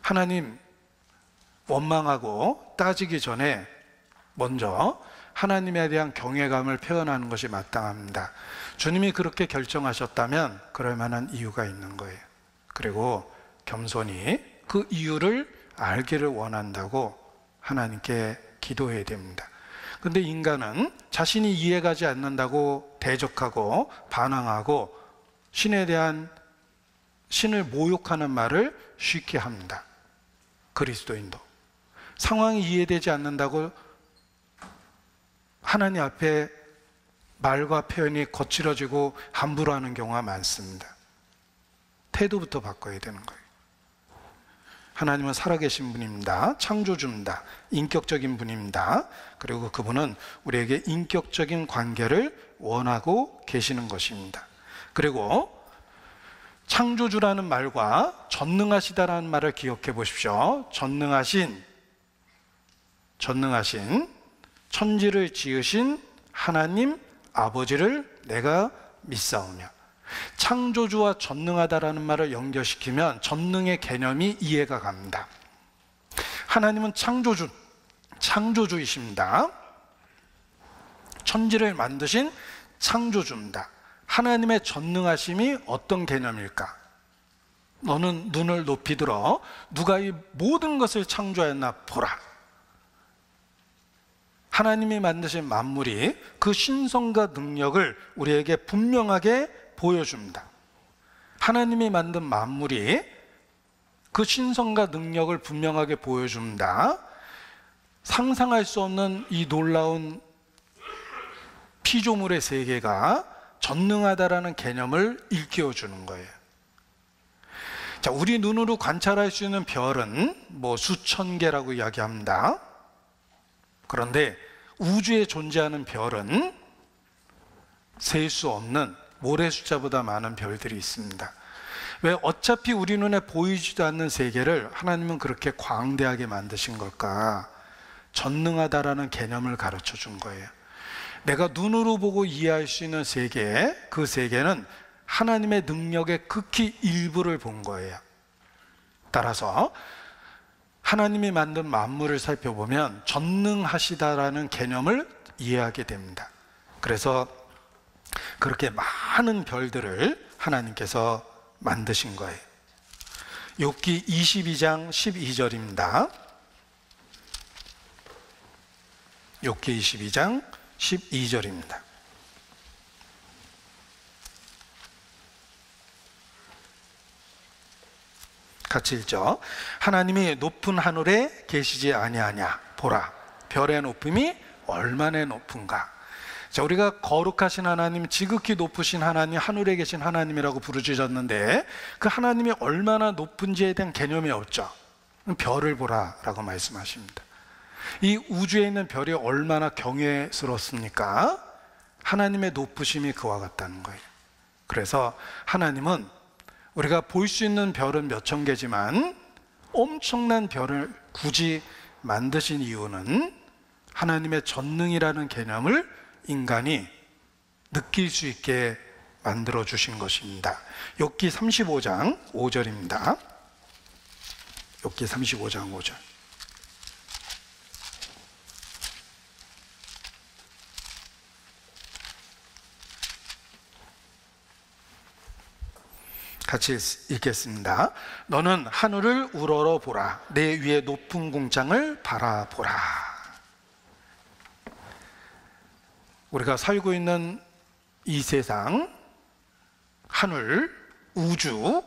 S1: 하나님 원망하고 따지기 전에 먼저 하나님에 대한 경외감을 표현하는 것이 마땅합니다. 주님이 그렇게 결정하셨다면 그럴 만한 이유가 있는 거예요. 그리고 겸손히 그 이유를 알기를 원한다고 하나님께 기도해야 됩니다. 근데 인간은 자신이 이해가지 않는다고 대적하고 반항하고 신을 모욕하는 말을 쉽게 합니다. 그리스도인도 상황이 이해되지 않는다고 하나님 앞에 말과 표현이 거칠어지고 함부로 하는 경우가 많습니다. 태도부터 바꿔야 되는 거예요. 하나님은 살아계신 분입니다. 창조주입니다. 인격적인 분입니다. 그리고 그분은 우리에게 인격적인 관계를 원하고 계시는 것입니다. 그리고 창조주라는 말과 전능하시다라는 말을 기억해 보십시오. 전능하신 천지를 지으신 하나님 아버지를 내가 믿사오며. 창조주와 전능하다라는 말을 연결시키면 전능의 개념이 이해가 갑니다. 하나님은 창조주이십니다. 천지를 만드신 창조주입니다. 하나님의 전능하심이 어떤 개념일까? 너는 눈을 높이 들어 누가 이 모든 것을 창조하였나 보라. 하나님이 만드신 만물이 그 신성과 능력을 우리에게 분명하게 보여줍니다. 하나님이 만든 만물이 그 신성과 능력을 분명하게 보여줍니다. 상상할 수 없는 이 놀라운 피조물의 세계가 전능하다라는 개념을 일깨워주는 거예요. 자, 우리 눈으로 관찰할 수 있는 별은 뭐 수천 개라고 이야기합니다. 그런데 우주에 존재하는 별은 셀 수 없는 모래 숫자보다 많은 별들이 있습니다. 왜? 어차피 우리 눈에 보이지도 않는 세계를 하나님은 그렇게 광대하게 만드신 걸까? 전능하다라는 개념을 가르쳐 준 거예요. 내가 눈으로 보고 이해할 수 있는 세계, 그 세계는 하나님의 능력의 극히 일부를 본 거예요. 따라서 하나님이 만든 만물을 살펴보면 전능하시다라는 개념을 이해하게 됩니다. 그래서 그렇게 많은 별들을 하나님께서 만드신 거예요. 욥기 22장 12절입니다. 욥기 22장 12절입니다. 같이 읽죠. 하나님이 높은 하늘에 계시지 아니하냐. 보라, 별의 높음이 얼마나 높은가. 자, 우리가 거룩하신 하나님, 지극히 높으신 하나님, 하늘에 계신 하나님이라고 부르짖었는데 그 하나님이 얼마나 높은지에 대한 개념이 없죠. 별을 보라라고 말씀하십니다. 이 우주에 있는 별이 얼마나 경외스럽습니까? 하나님의 높으심이 그와 같다는 거예요. 그래서 하나님은 우리가 볼 수 있는 별은 몇천 개지만 엄청난 별을 굳이 만드신 이유는 하나님의 전능이라는 개념을 인간이 느낄 수 있게 만들어 주신 것입니다. 욥기 35장 5절입니다. 욥기 35장 5절. 같이 읽겠습니다. 너는 하늘을 우러러 보라. 내 위에 높은 궁창을 바라보라. 우리가 살고 있는 이 세상, 하늘, 우주,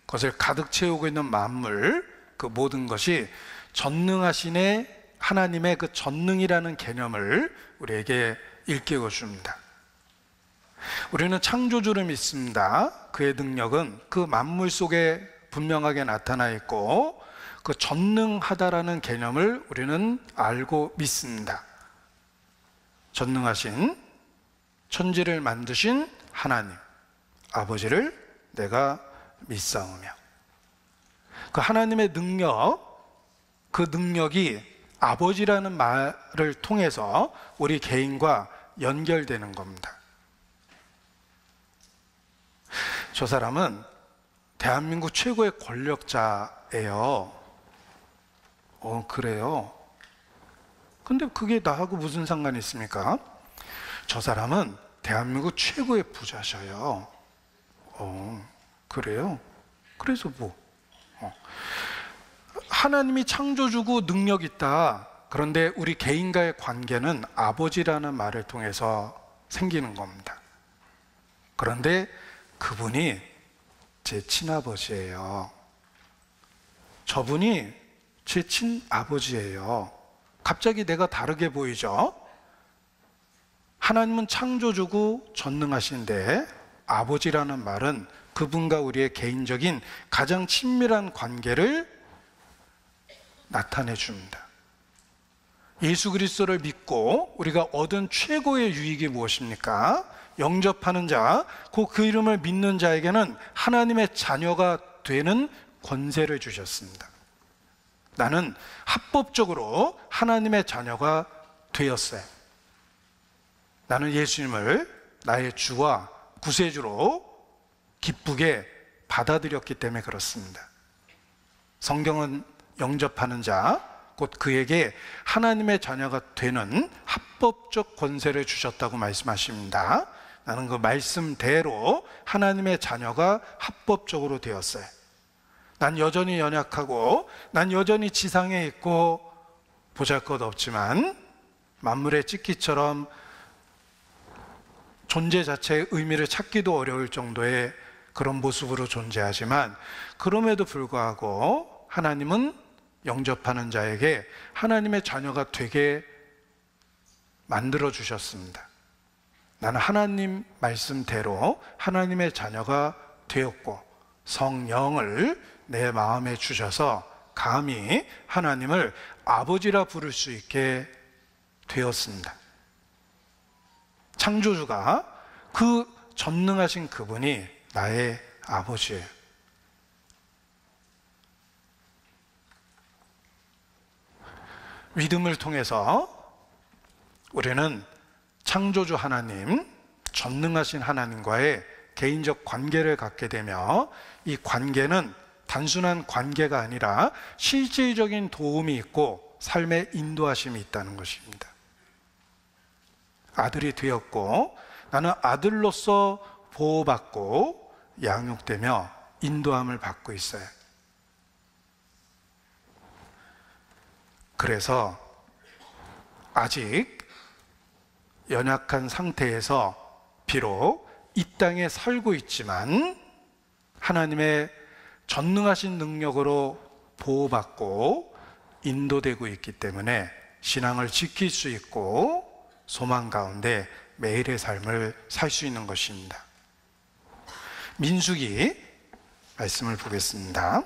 S1: 그것을 가득 채우고 있는 만물, 그 모든 것이 전능하신 하나님의 그 전능이라는 개념을 우리에게 일깨워 줍니다. 우리는 창조주를 믿습니다. 그의 능력은 그 만물 속에 분명하게 나타나 있고 그 전능하다라는 개념을 우리는 알고 믿습니다. 전능하신 천지를 만드신 하나님 아버지를 내가 믿사오며, 그 하나님의 능력, 그 능력이 아버지라는 말을 통해서 우리 개인과 연결되는 겁니다. 저 사람은 대한민국 최고의 권력자예요. 그래요? 근데 그게 나하고 무슨 상관이 있습니까? 저 사람은 대한민국 최고의 부자셔요. 그래요? 그래서 뭐? 하나님이 창조주고 능력 있다. 그런데 우리 개인과의 관계는 아버지라는 말을 통해서 생기는 겁니다. 그런데 그분이 제 친아버지예요. 저분이 제 친아버지예요. 갑자기 내가 다르게 보이죠? 하나님은 창조주고 전능하신데 아버지라는 말은 그분과 우리의 개인적인 가장 친밀한 관계를 나타내 줍니다. 예수 그리스도를 믿고 우리가 얻은 최고의 유익이 무엇입니까? 영접하는 자, 그 이름을 믿는 자에게는 하나님의 자녀가 되는 권세를 주셨습니다. 나는 합법적으로 하나님의 자녀가 되었어요. 나는 예수님을 나의 주와 구세주로 기쁘게 받아들였기 때문에 그렇습니다. 성경은 영접하는 자, 곧 그에게 하나님의 자녀가 되는 합법적 권세를 주셨다고 말씀하십니다. 나는 그 말씀대로 하나님의 자녀가 합법적으로 되었어요. 난 여전히 연약하고 난 여전히 지상에 있고 보잘것없지만 만물의 찢기처럼 존재 자체의 의미를 찾기도 어려울 정도의 그런 모습으로 존재하지만 그럼에도 불구하고 하나님은 영접하는 자에게 하나님의 자녀가 되게 만들어 주셨습니다. 나는 하나님 말씀대로 하나님의 자녀가 되었고 성령을 내 마음에 주셔서 감히 하나님을 아버지라 부를 수 있게 되었습니다. 창조주가 그 전능하신 그분이 나의 아버지예요. 믿음을 통해서 우리는 창조주 하나님, 전능하신 하나님과의 개인적 관계를 갖게 되며, 이 관계는 단순한 관계가 아니라 실질적인 도움이 있고 삶의 인도하심이 있다는 것입니다. 아들이 되었고 나는 아들로서 보호받고 양육되며 인도함을 받고 있어요. 그래서 아직 연약한 상태에서 비록 이 땅에 살고 있지만 하나님의 전능하신 능력으로 보호받고 인도되고 있기 때문에 신앙을 지킬 수 있고 소망 가운데 매일의 삶을 살 수 있는 것입니다. 민수기 말씀을 보겠습니다.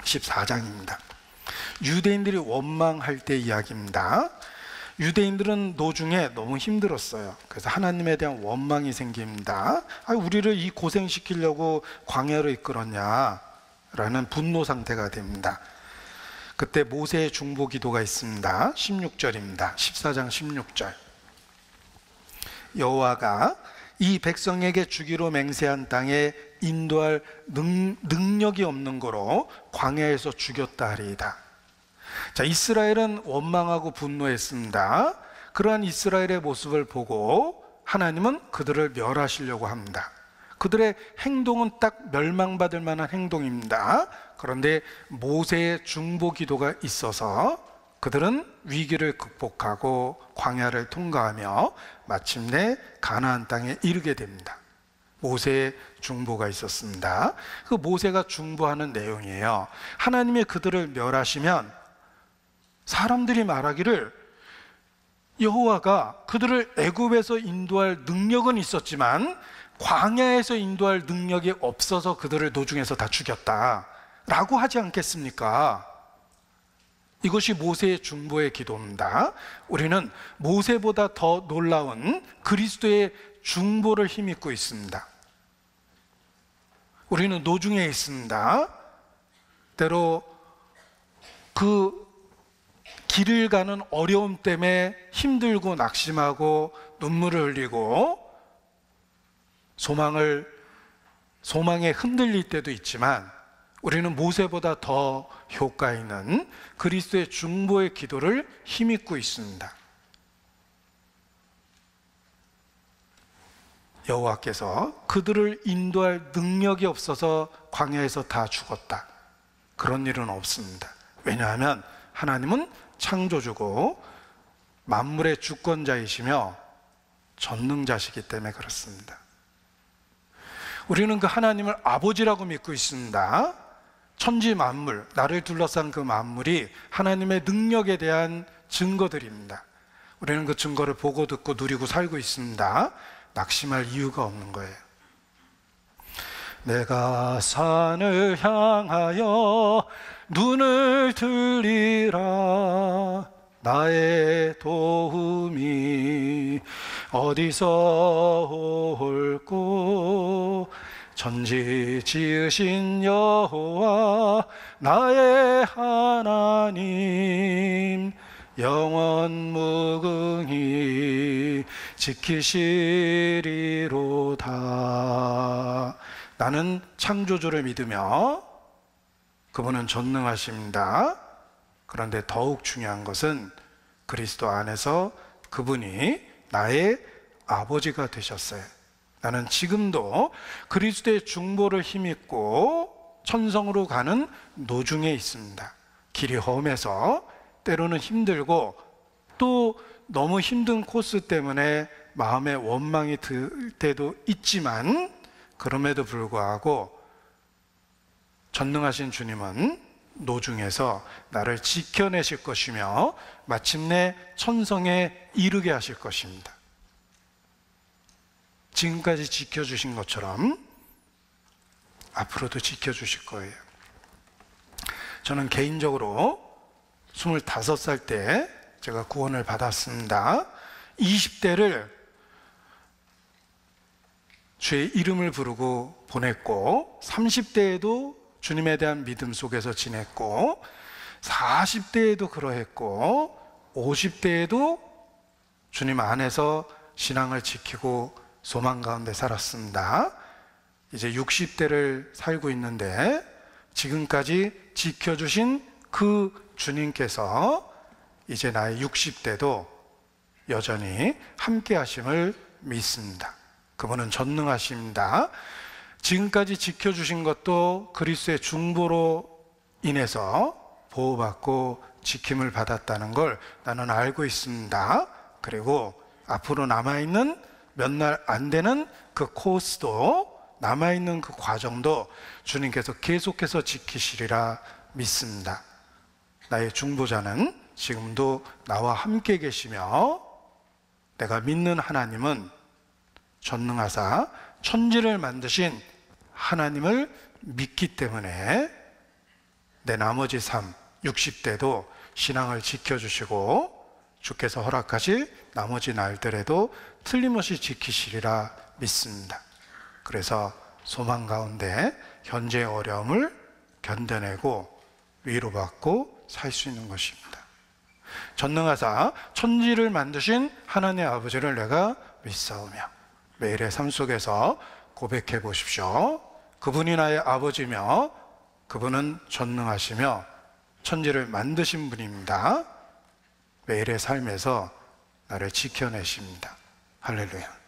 S1: 14장입니다. 유대인들이 원망할 때 이야기입니다. 유대인들은 노중에 너무 힘들었어요. 그래서 하나님에 대한 원망이 생깁니다. 우리를 이 고생시키려고 광야로 이끌었냐 라는 분노 상태가 됩니다. 그때 모세의 중보 기도가 있습니다. 16절입니다. 14장 16절. 여호와가 이 백성에게 주기로 맹세한 땅에 인도할 능력이 없는 거로 광야에서 죽였다 하리이다. 자, 이스라엘은 원망하고 분노했습니다. 그러한 이스라엘의 모습을 보고 하나님은 그들을 멸하시려고 합니다. 그들의 행동은 딱 멸망받을 만한 행동입니다. 그런데 모세의 중보 기도가 있어서 그들은 위기를 극복하고 광야를 통과하며 마침내 가나안 땅에 이르게 됩니다. 모세의 중보가 있었습니다. 그 모세가 중보하는 내용이에요. 하나님이 그들을 멸하시면 사람들이 말하기를 여호와가 그들을 애굽에서 인도할 능력은 있었지만 광야에서 인도할 능력이 없어서 그들을 노중에서 다 죽였다 라고 하지 않겠습니까? 이것이 모세의 중보의 기도입니다. 우리는 모세보다 더 놀라운 그리스도의 중보를 힘입고 있습니다. 우리는 노중에 있습니다. 때로 그 길을 가는 어려움 때문에 힘들고 낙심하고 눈물을 흘리고 소망에 흔들릴 때도 있지만 우리는 모세보다 더 효과 있는 그리스도의 중보의 기도를 힘입고 있습니다. 여호와께서 그들을 인도할 능력이 없어서 광야에서 다 죽었다. 그런 일은 없습니다. 왜냐하면 하나님은 창조주고 만물의 주권자이시며 전능자시기 때문에 그렇습니다. 우리는 그 하나님을 아버지라고 믿고 있습니다. 천지 만물, 나를 둘러싼 그 만물이 하나님의 능력에 대한 증거들입니다. 우리는 그 증거를 보고 듣고 누리고 살고 있습니다. 낙심할 이유가 없는 거예요. 내가 산을 향하여 눈을 들리라. 나의 도움이 어디서 올꼬. 천지 지으신 여호와 나의 하나님 영원 무궁히 지키시리로다. 나는 창조주를 믿으며 그분은 전능하십니다. 그런데 더욱 중요한 것은 그리스도 안에서 그분이 나의 아버지가 되셨어요. 나는 지금도 그리스도의 중보를 힘입고 천성으로 가는 노중에 있습니다. 길이 험해서 때로는 힘들고 또 너무 힘든 코스 때문에 마음에 원망이 들 때도 있지만 그럼에도 불구하고 전능하신 주님은 노중에서 나를 지켜내실 것이며 마침내 천성에 이르게 하실 것입니다. 지금까지 지켜주신 것처럼 앞으로도 지켜주실 거예요. 저는 개인적으로 25살 때 제가 구원을 받았습니다. 20대를 주의 이름을 부르고 보냈고 30대에도 주님에 대한 믿음 속에서 지냈고 40대에도 그러했고 50대에도 주님 안에서 신앙을 지키고 소망 가운데 살았습니다. 이제 60대를 살고 있는데 지금까지 지켜주신 그 주님께서 이제 나의 60대도 여전히 함께 하심을 믿습니다. 그분은 전능하십니다. 지금까지 지켜주신 것도 그리스도의 중보로 인해서 보호받고 지킴을 받았다는 걸 나는 알고 있습니다. 그리고 앞으로 남아있는 몇 날 안 되는 그 코스도, 남아있는 그 과정도 주님께서 계속해서 지키시리라 믿습니다. 나의 중보자는 지금도 나와 함께 계시며 내가 믿는 하나님은 전능하사 천지를 만드신 하나님을 믿기 때문에 내 나머지 삶, 60대도 신앙을 지켜주시고 주께서 허락하실 나머지 날들에도 틀림없이 지키시리라 믿습니다. 그래서 소망 가운데 현재의 어려움을 견뎌내고 위로받고 살 수 있는 것입니다. 전능하사 천지를 만드신 하나님의 아버지를 내가 믿사오며 매일의 삶 속에서 고백해 보십시오. 그분이 나의 아버지며 그분은 전능하시며 천지를 만드신 분입니다. 매일의 삶에서 나를 지켜내십니다. 할렐루야.